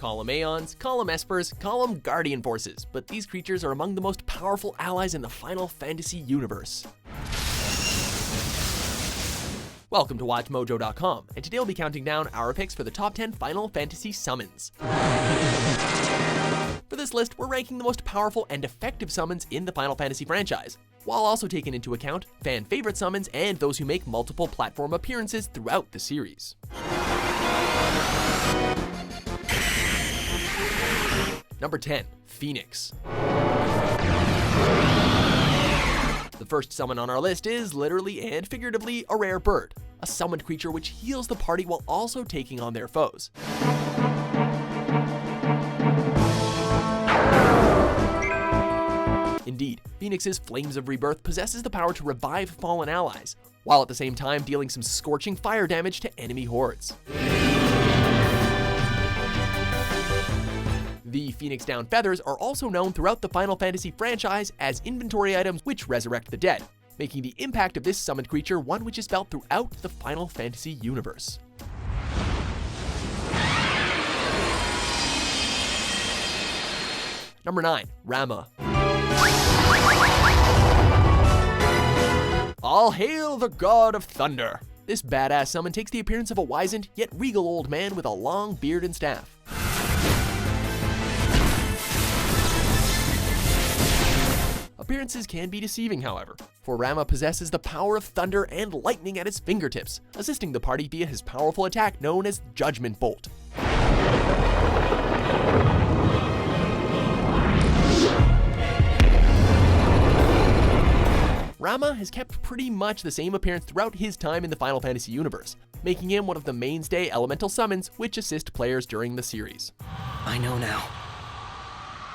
Call them Aeons, call them Espers, call them Guardian Forces, but these creatures are among the most powerful allies in the Final Fantasy universe. Welcome to WatchMojo.com, and today we'll be counting down our picks for the top 10 Final Fantasy summons. For this list, we're ranking the most powerful and effective summons in the Final Fantasy franchise, while also taking into account fan favorite summons and those who make multiple platform appearances throughout the series. Number 10, Phoenix. The first summon on our list is literally and figuratively a rare bird, a summoned creature which heals the party while also taking on their foes. Indeed, Phoenix's Flames of Rebirth possesses the power to revive fallen allies, while at the same time dealing some scorching fire damage to enemy hordes. The Phoenix Down feathers are also known throughout the Final Fantasy franchise as inventory items which resurrect the dead, making the impact of this summoned creature one which is felt throughout the Final Fantasy universe. Number 9, Rama. All hail the god of thunder! This badass summon takes the appearance of a wizened yet regal old man with a long beard and staff. Appearances can be deceiving, however, for Rama possesses the power of thunder and lightning at his fingertips, assisting the party via his powerful attack known as Judgment Bolt. Rama has kept pretty much the same appearance throughout his time in the Final Fantasy universe, making him one of the mainstay elemental summons which assist players during the series. I know now.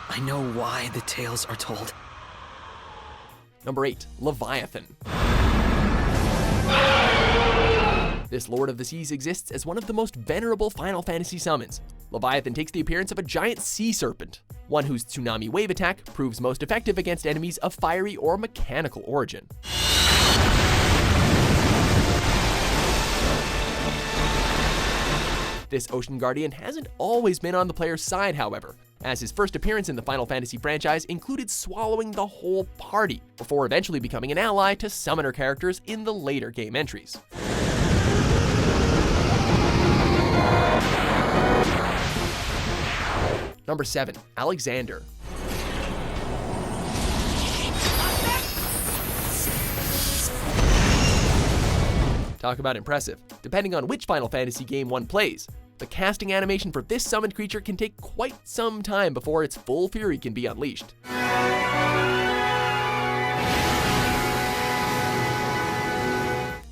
I know why the tales are told. Number 8, Leviathan. This Lord of the Seas exists as one of the most venerable Final Fantasy summons. Leviathan takes the appearance of a giant sea serpent, one whose tsunami wave attack proves most effective against enemies of fiery or mechanical origin. This Ocean Guardian hasn't always been on the player's side, however, as his first appearance in the Final Fantasy franchise included swallowing the whole party, before eventually becoming an ally to summoner characters in the later game entries. Number 7, Alexander. Talk about impressive. Depending on which Final Fantasy game one plays, the casting animation for this summoned creature can take quite some time before its full fury can be unleashed.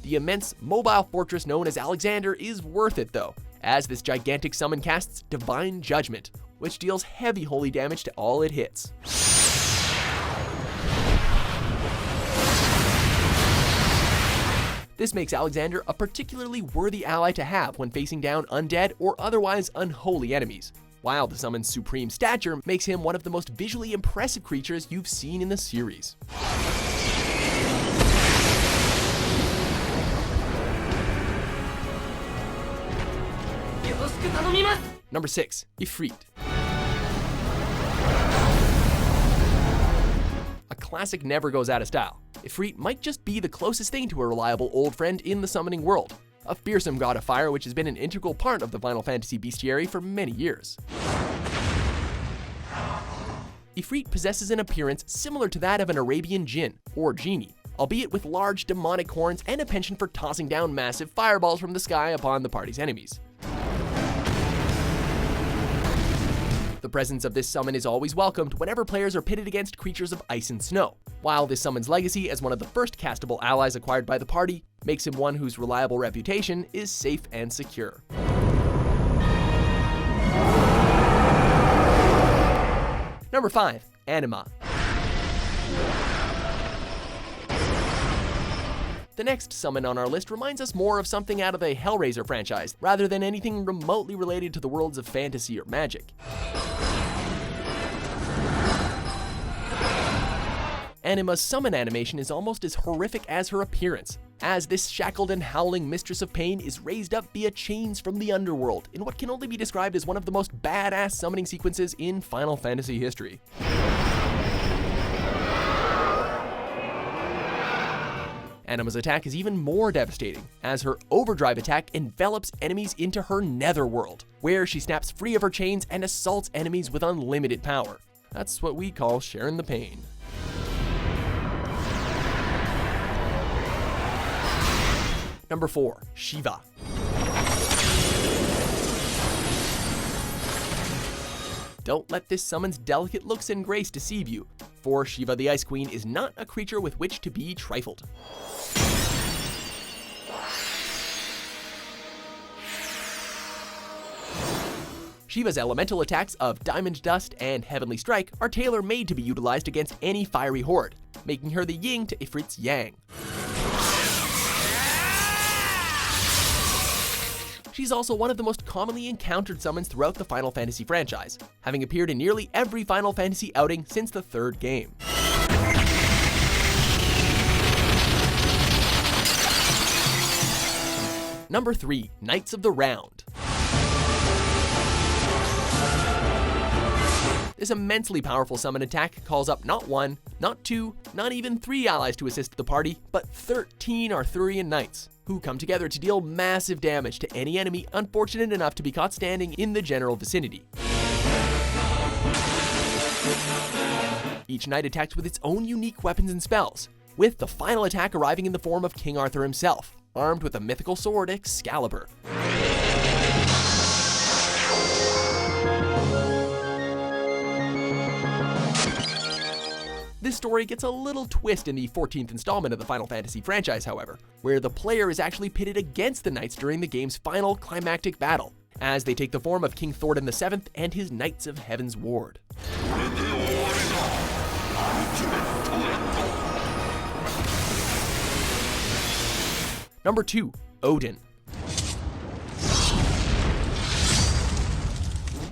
The immense mobile fortress known as Alexander is worth it though, as this gigantic summon casts Divine Judgment, which deals heavy holy damage to all it hits. This makes Alexander a particularly worthy ally to have when facing down undead or otherwise unholy enemies, while the summon's supreme stature makes him one of the most visually impressive creatures you've seen in the series. Number 6, Ifrit. A classic never goes out of style. Ifrit might just be the closest thing to a reliable old friend in the summoning world, a fearsome god of fire which has been an integral part of the Final Fantasy bestiary for many years. Ifrit possesses an appearance similar to that of an Arabian jinn, or genie, albeit with large demonic horns and a penchant for tossing down massive fireballs from the sky upon the party's enemies. The presence of this summon is always welcomed whenever players are pitted against creatures of ice and snow, while this summon's legacy as one of the first castable allies acquired by the party makes him one whose reliable reputation is safe and secure. Number 5, Anima. The next summon on our list reminds us more of something out of the Hellraiser franchise, rather than anything remotely related to the worlds of fantasy or magic. Anima's summon animation is almost as horrific as her appearance, as this shackled and howling mistress of pain is raised up via chains from the underworld in what can only be described as one of the most badass summoning sequences in Final Fantasy history. Anima's attack is even more devastating, as her overdrive attack envelops enemies into her netherworld, where she snaps free of her chains and assaults enemies with unlimited power. That's what we call sharing the pain. Number 4. Shiva. Don't let this summon's delicate looks and grace deceive you, for Shiva the Ice Queen is not a creature with which to be trifled. Shiva's elemental attacks of Diamond Dust and Heavenly Strike are tailor-made to be utilized against any fiery horde, making her the yin to Ifrit's yang. She's also one of the most commonly encountered summons throughout the Final Fantasy franchise, having appeared in nearly every Final Fantasy outing since the third game. Number 3. Knights of the Round. This immensely powerful summon attack calls up not 1, not 2, not even 3 allies to assist the party, but 13 Arthurian knights, who come together to deal massive damage to any enemy unfortunate enough to be caught standing in the general vicinity. Each knight attacks with its own unique weapons and spells, with the final attack arriving in the form of King Arthur himself, armed with a mythical sword Excalibur. This story gets a little twist in the 14th installment of the Final Fantasy franchise, however, where the player is actually pitted against the knights during the game's final climactic battle, as they take the form of King Thordan VII and his Knights of Heaven's Ward. Number 2. Odin.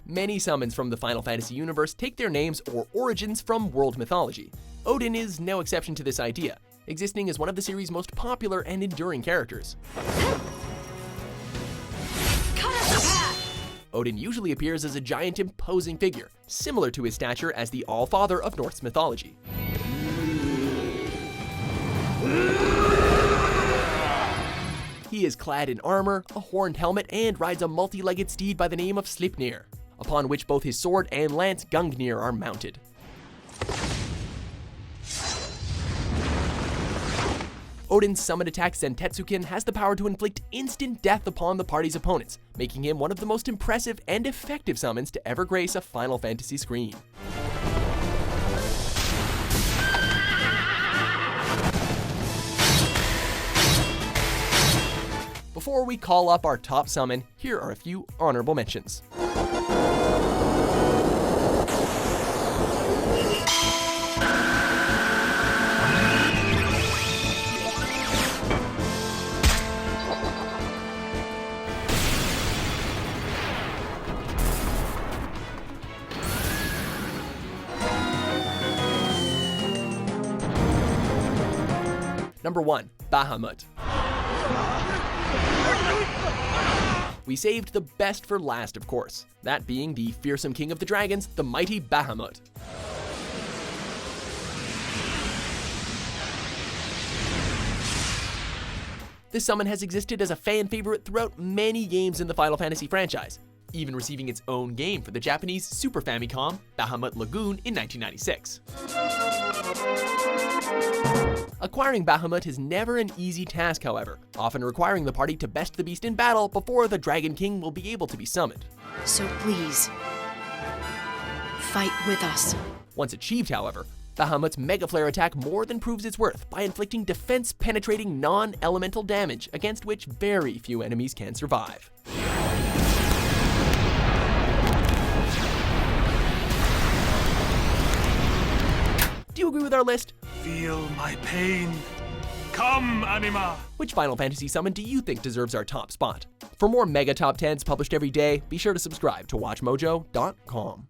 Many summons from the Final Fantasy universe take their names or origins from world mythology. Odin is no exception to this idea, existing as one of the series' most popular and enduring characters. Odin usually appears as a giant imposing figure, similar to his stature as the All-Father of Norse mythology. He is clad in armor, a horned helmet, and rides a multi-legged steed by the name of Sleipnir, upon which both his sword and lance Gungnir are mounted. Odin's summon attack Sentetsuken has the power to inflict instant death upon the party's opponents, making him one of the most impressive and effective summons to ever grace a Final Fantasy screen. Before we call up our top summon, here are a few honorable mentions. Number 1. Bahamut. We saved the best for last, of course, that being the fearsome king of the dragons, the mighty Bahamut. This summon has existed as a fan favorite throughout many games in the Final Fantasy franchise, even receiving its own game for the Japanese Super Famicom, Bahamut Lagoon, in 1996. Acquiring Bahamut is never an easy task, however, often requiring the party to best the beast in battle before the Dragon King will be able to be summoned. So please, fight with us. Once achieved, however, Bahamut's Mega Flare attack more than proves its worth by inflicting defense-penetrating non-elemental damage against which very few enemies can survive. Do you agree with our list? Feel my pain. Come, Anima! Which Final Fantasy summon do you think deserves our top spot? For more mega top 10s published every day, be sure to subscribe to WatchMojo.com.